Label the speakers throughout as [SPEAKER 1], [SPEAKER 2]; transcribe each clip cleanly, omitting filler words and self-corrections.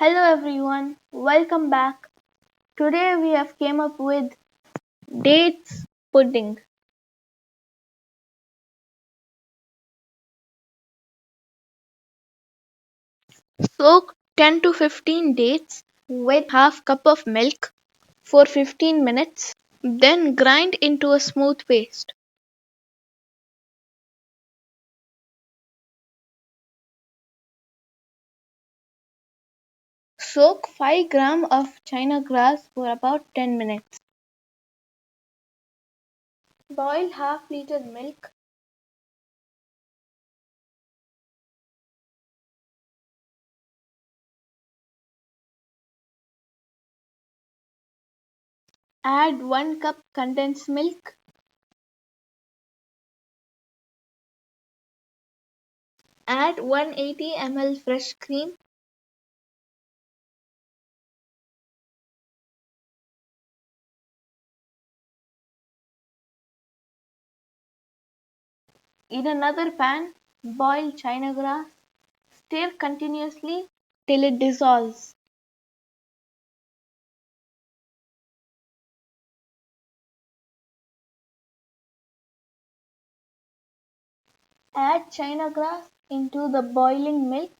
[SPEAKER 1] Hello everyone, welcome back. Today we have came up with dates pudding. Soak 10 to 15 dates with half cup of milk for 15 minutes, then grind into a smooth paste. Soak 5 gram of china grass for about 10 minutes. Boil half liter milk. Add 1 cup condensed milk. Add 180 ml fresh cream. In another pan, boil china grass. Stir continuously till it dissolves. Add china grass into the boiling milk.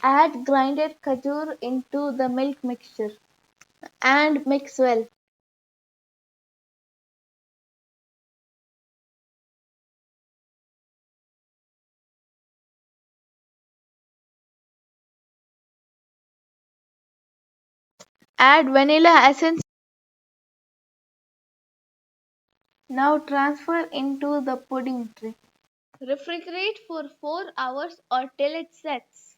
[SPEAKER 1] Add grinded Kajoor into the milk mixture and mix well. Add vanilla essence. Now transfer into the pudding tray. Refrigerate for 4 hours or till it sets.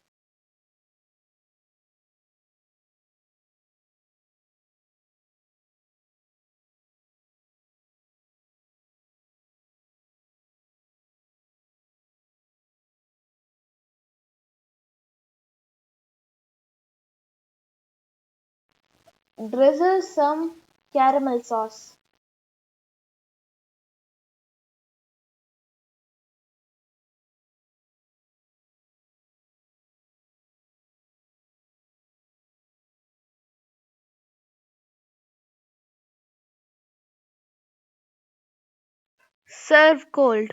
[SPEAKER 1] Drizzle some caramel sauce. Serve cold.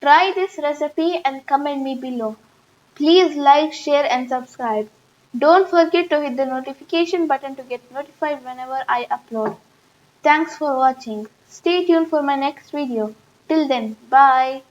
[SPEAKER 1] Try this recipe and comment me below. Please like, share and subscribe. Don't forget to hit the notification button to get notified whenever I upload. Thanks for watching. Stay tuned for my next video. Till then, bye.